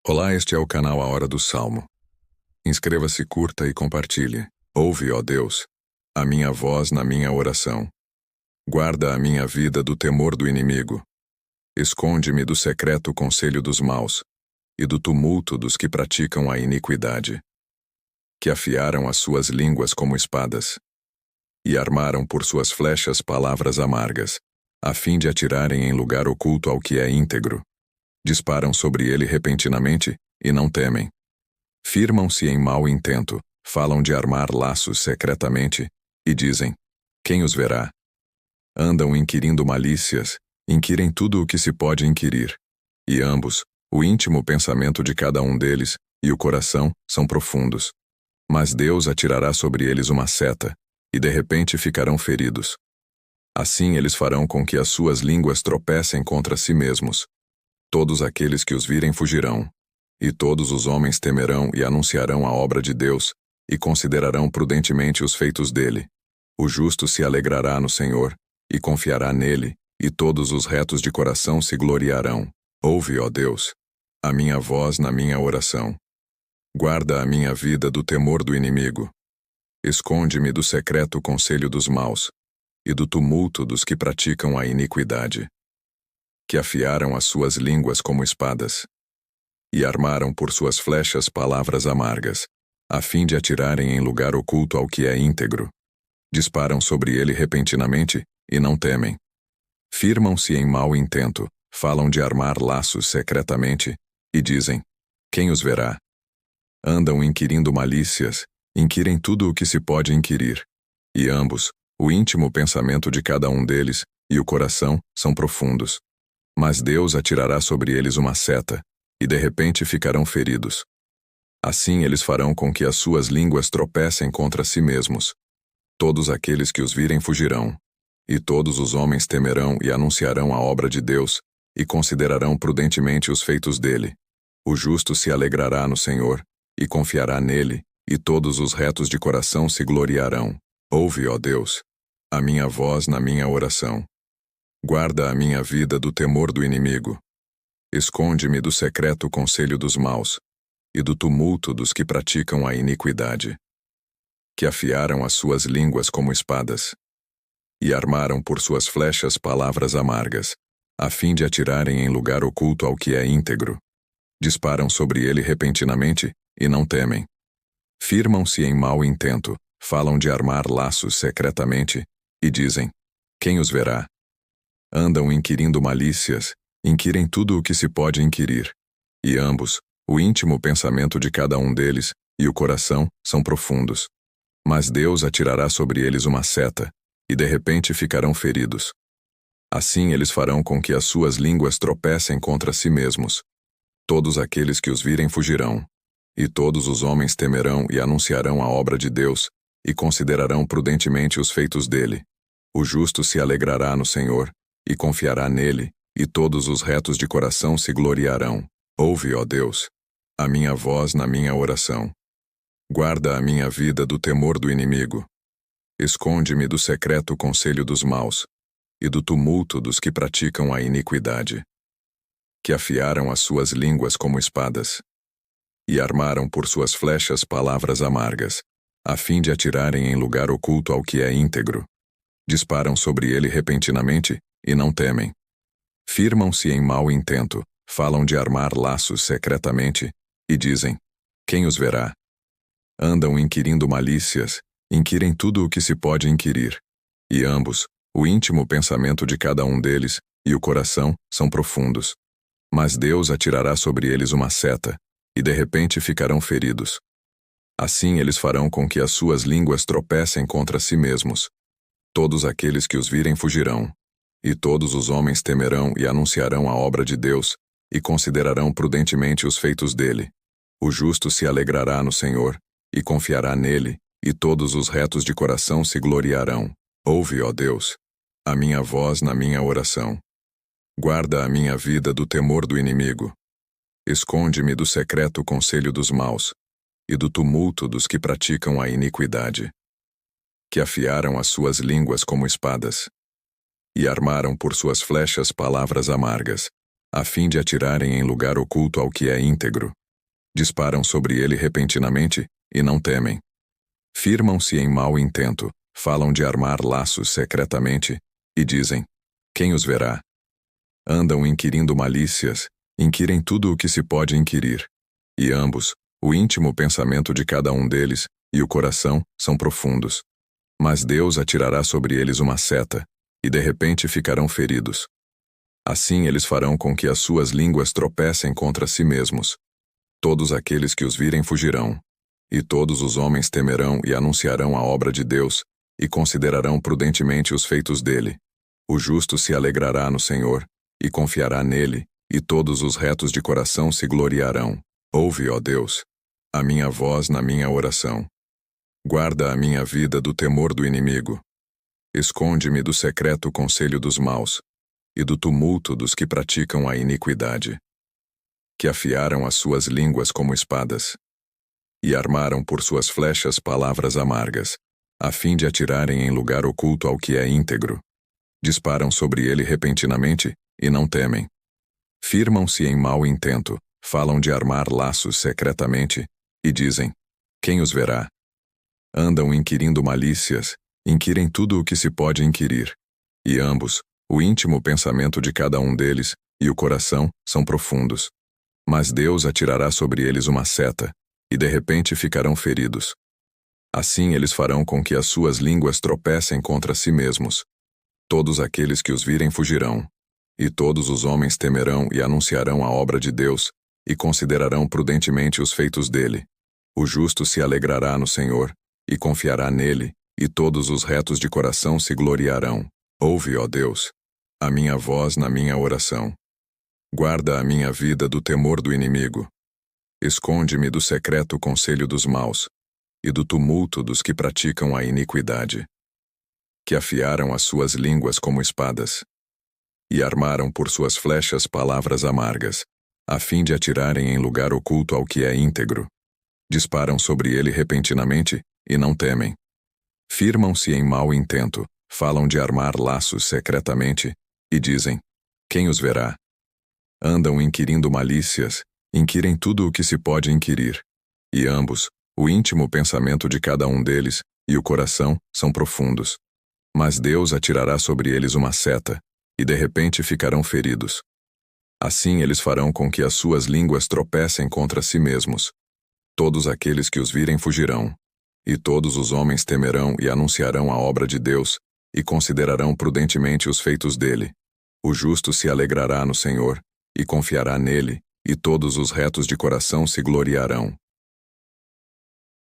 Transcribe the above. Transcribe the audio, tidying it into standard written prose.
Olá, este é o canal A Hora do Salmo. Inscreva-se, curta e compartilhe. Ouve, ó Deus, a minha voz na minha oração. Guarda a minha vida do temor do inimigo. Esconde-me do secreto conselho dos maus e do tumulto dos que praticam a iniquidade, que afiaram as suas línguas como espadas e armaram por suas flechas palavras amargas, a fim de atirarem em lugar oculto ao que é íntegro. Disparam sobre ele repentinamente e não temem. Firmam-se em mau intento, falam de armar laços secretamente e dizem: quem os verá? Andam inquirindo malícias, inquirem tudo o que se pode inquirir. E ambos, o íntimo pensamento de cada um deles e o coração, são profundos. Mas Deus atirará sobre eles uma seta, e de repente ficarão feridos. Assim eles farão com que as suas línguas tropecem contra si mesmos. Todos aqueles que os virem fugirão, e todos os homens temerão e anunciarão a obra de Deus, e considerarão prudentemente os feitos dele. O justo se alegrará no Senhor, e confiará nele, e todos os retos de coração se gloriarão. Ouve, ó Deus, a minha voz na minha oração. Guarda a minha vida do temor do inimigo. Esconde-me do secreto conselho dos maus, e do tumulto dos que praticam a iniquidade, que afiaram as suas línguas como espadas e armaram por suas flechas palavras amargas, a fim de atirarem em lugar oculto ao que é íntegro. Disparam sobre ele repentinamente e não temem. Firmam-se em mau intento, falam de armar laços secretamente e dizem: quem os verá? Andam inquirindo malícias, inquirem tudo o que se pode inquirir. E ambos, o íntimo pensamento de cada um deles e o coração, são profundos. Mas Deus atirará sobre eles uma seta, e de repente ficarão feridos. Assim eles farão com que as suas línguas tropecem contra si mesmos. Todos aqueles que os virem fugirão, e todos os homens temerão e anunciarão a obra de Deus, e considerarão prudentemente os feitos dele. O justo se alegrará no Senhor, e confiará nele, e todos os retos de coração se gloriarão. Ouve, ó Deus, a minha voz na minha oração. Guarda a minha vida do temor do inimigo. Esconde-me do secreto conselho dos maus e do tumulto dos que praticam a iniquidade, que afiaram as suas línguas como espadas e armaram por suas flechas palavras amargas, a fim de atirarem em lugar oculto ao que é íntegro. Disparam sobre ele repentinamente e não temem. Firmam-se em mau intento, falam de armar laços secretamente e dizem: quem os verá? Andam inquirindo malícias, inquirem tudo o que se pode inquirir. E ambos, o íntimo pensamento de cada um deles e o coração, são profundos. Mas Deus atirará sobre eles uma seta, e de repente ficarão feridos. Assim eles farão com que as suas línguas tropecem contra si mesmos. Todos aqueles que os virem fugirão, e todos os homens temerão e anunciarão a obra de Deus, e considerarão prudentemente os feitos dele. O justo se alegrará no Senhor, e confiará nele, e todos os retos de coração se gloriarão. Ouve, ó Deus, a minha voz na minha oração. Guarda a minha vida do temor do inimigo. Esconde-me do secreto conselho dos maus e do tumulto dos que praticam a iniquidade, que afiaram as suas línguas como espadas e armaram por suas flechas palavras amargas, a fim de atirarem em lugar oculto ao que é íntegro. Disparam sobre ele repentinamente e não temem. Firmam-se em mau intento, falam de armar laços secretamente e dizem: quem os verá? Andam inquirindo malícias, inquirem tudo o que se pode inquirir. E ambos, o íntimo pensamento de cada um deles e o coração, são profundos. Mas Deus atirará sobre eles uma seta, e de repente ficarão feridos. Assim eles farão com que as suas línguas tropecem contra si mesmos. Todos aqueles que os virem fugirão, e todos os homens temerão e anunciarão a obra de Deus, e considerarão prudentemente os feitos dele. O justo se alegrará no Senhor, e confiará nele, e todos os retos de coração se gloriarão. Ouve, ó Deus, a minha voz na minha oração. Guarda a minha vida do temor do inimigo. Esconde-me do secreto conselho dos maus e do tumulto dos que praticam a iniquidade, que afiaram as suas línguas como espadas e armaram por suas flechas palavras amargas, a fim de atirarem em lugar oculto ao que é íntegro. Disparam sobre ele repentinamente e não temem. Firmam-se em mau intento, falam de armar laços secretamente e dizem: quem os verá? Andam inquirindo malícias, inquirem tudo o que se pode inquirir. E ambos, o íntimo pensamento de cada um deles e o coração, são profundos. Mas Deus atirará sobre eles uma seta, e de repente ficarão feridos. Assim eles farão com que as suas línguas tropecem contra si mesmos. Todos aqueles que os virem fugirão, e todos os homens temerão e anunciarão a obra de Deus, e considerarão prudentemente os feitos dele. O justo se alegrará no Senhor, e confiará nele, e todos os retos de coração se gloriarão. Ouve, ó Deus, a minha voz na minha oração. Guarda a minha vida do temor do inimigo. Esconde-me do secreto conselho dos maus, e do tumulto dos que praticam a iniquidade, que afiaram as suas línguas como espadas, e armaram por suas flechas palavras amargas, a fim de atirarem em lugar oculto ao que é íntegro. Disparam sobre ele repentinamente e não temem. Firmam-se em mau intento, falam de armar laços secretamente e dizem: quem os verá? Andam inquirindo malícias, inquirem tudo o que se pode inquirir. E ambos, o íntimo pensamento de cada um deles e o coração, são profundos. Mas Deus atirará sobre eles uma seta, e de repente ficarão feridos. Assim eles farão com que as suas línguas tropecem contra si mesmos. Todos aqueles que os virem fugirão, e todos os homens temerão e anunciarão a obra de Deus, e considerarão prudentemente os feitos dele. O justo se alegrará no Senhor, e confiará nele, e todos os retos de coração se gloriarão. Ouve, ó Deus, a minha voz na minha oração. Guarda a minha vida do temor do inimigo. Esconde-me do secreto conselho dos maus, e do tumulto dos que praticam a iniquidade, que afiaram as suas línguas como espadas, e armaram por suas flechas palavras amargas, a fim de atirarem em lugar oculto ao que é íntegro. Disparam sobre ele repentinamente e não temem. Firmam-se em mau intento, falam de armar laços secretamente e dizem: quem os verá? Andam inquirindo malícias, inquirem tudo o que se pode inquirir. E ambos, o íntimo pensamento de cada um deles e o coração, são profundos. Mas Deus atirará sobre eles uma seta, e de repente ficarão feridos. Assim eles farão com que as suas línguas tropecem contra si mesmos. Todos aqueles que os virem fugirão, e todos os homens temerão e anunciarão a obra de Deus, e considerarão prudentemente os feitos dele. O justo se alegrará no Senhor, e confiará nele, e todos os retos de coração se gloriarão.